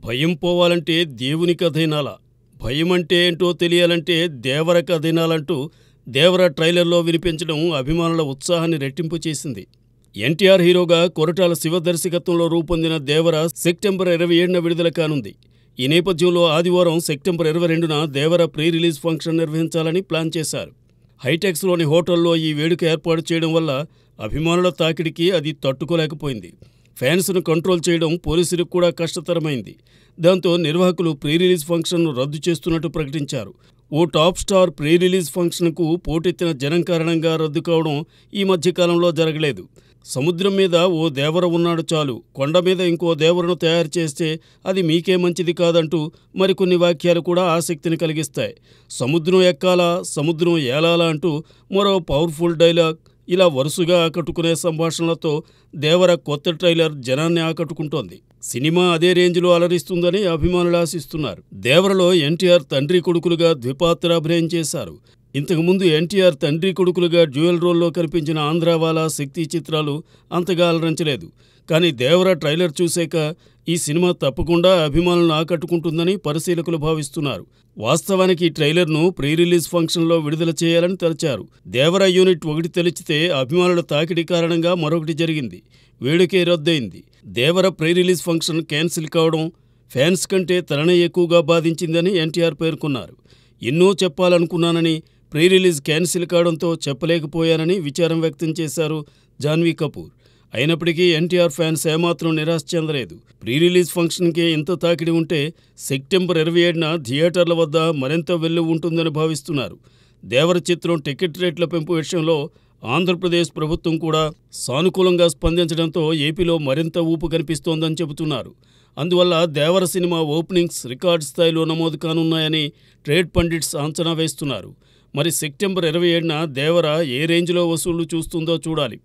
భయం పోవాలంటే దేవుని కథ వినాలా, భయం అంటే ఏంటో తెలియాలంటే దేవర కథ వినాలంటూ దేవర ట్రైలర్లో వినిపించడం అభిమానుల ఉత్సాహాన్ని రెట్టింపు చేసింది. ఎన్టీఆర్ హీరోగా కొరటాల శివ దర్శకత్వంలో రూపొందిన దేవర సెప్టెంబర్ 27న విడుదల కానుంది. ఈ నేపథ్యంలో ఆదివారం సెప్టెంబర్ 22న దేవర ప్రీ రిలీజ్ ఫంక్షన్ నిర్వహించాలని ప్లాన్ చేశారు. హైటెక్స్లోని హోటల్లో ఈ వేడుక ఏర్పాటు చేయడం వల్ల అభిమానుల తాకిడికి అది తట్టుకోలేకపోయింది. ఫ్యాన్స్ను కంట్రోల్ చేయడం పోలీసులకు కూడా కష్టతరమైంది. దాంతో నిర్వాహకులు ప్రీ రిలీజ్ ఫంక్షన్ను రద్దు చేస్తున్నట్టు ప్రకటించారు. ఓ టాప్ స్టార్ ప్రీ రిలీజ్ ఫంక్షన్కు పోటెత్తిన జనం కారణంగా రద్దు కావడం ఈ మధ్యకాలంలో జరగలేదు. సముద్రం మీద ఓ దేవర ఉన్నాడు చాలు, కొండ మీద ఇంకో దేవరను తయారు చేస్తే అది మీకే మంచిది కాదంటూ మరికొన్ని వాక్యాలు కూడా ఆసక్తిని కలిగిస్తాయి. సముద్రం ఎక్కాలా, సముద్రం ఏలాలా అంటూ మరో పవర్ఫుల్ డైలాగ్, ఇలా వరుసగా ఆకట్టుకునే సంభాషణలతో దేవర కొత్త ట్రైలర్ జనాన్ని ఆకట్టుకుంటోంది. సినిమా అదే రేంజ్లో అలరిస్తుందని అభిమానులు ఆశిస్తున్నారు. దేవరలో ఎన్టీఆర్ తండ్రి కొడుకులుగా ద్విపాత్రాభినయం చేశారు. ఇంతకుముందు ఎన్టీఆర్ తండ్రి కొడుకులుగా డ్యూయల్ రోల్లో కనిపించిన ఆంధ్రావాలా, శక్తి చిత్రాలు అంతగా అలరించలేదు. కానీ దేవర ట్రైలర్ చూశాక ఈ సినిమా తప్పకుండా అభిమానులను ఆకట్టుకుంటుందని పరిశీలకులు భావిస్తున్నారు. వాస్తవానికి ఈ ట్రైలర్ను ప్రీ రిలీజ్ ఫంక్షన్లో విడుదల చేయాలని తలచారు. దేవర యూనిట్ ఒకటి తెలిచితే అభిమానుల తాకిడి కారణంగా మరొకటి జరిగింది. వేడుకే రద్దయింది. దేవర ప్రీ రిలీజ్ ఫంక్షన్ క్యాన్సిల్ కావడం ఫ్యాన్స్ కంటే తననే ఎక్కువగా బాధించిందని ఎన్టీఆర్ పేర్కొన్నారు. ఎన్నో చెప్పాలనుకున్నానని, ప్రీ రిలీజ్ క్యాన్సిల్ కావడంతో చెప్పలేకపోయానని విచారం వ్యక్తం చేశారు జాన్వీ కపూర్. అయినప్పటికీ ఎన్టీఆర్ ఫ్యాన్స్ ఏమాత్రం నిరాశ చెందలేదు. ప్రీ రిలీజ్ ఫంక్షన్కే ఇంత తాకిడి ఉంటే సెప్టెంబర్ 27న థియేటర్ల వద్ద మరింత వెల్లు ఉంటుందని భావిస్తున్నారు. దేవర చిత్రం టికెట్ రేట్ల పెంపు విషయంలో ఆంధ్రప్రదేశ్ ప్రభుత్వం కూడా సానుకూలంగా స్పందించడంతో ఏపీలో మరింత ఊపు కనిపిస్తోందని చెబుతున్నారు. అందువల్ల దేవర సినిమా ఓపెనింగ్స్ రికార్డు స్థాయిలో నమోదు కానున్నాయని ట్రేడ్ పండిట్స్ అంచనా వేస్తున్నారు. మరి సెప్టెంబర్ 27న దేవర ఏ రేంజ్లో వసూళ్లు చూస్తుందో చూడాలి.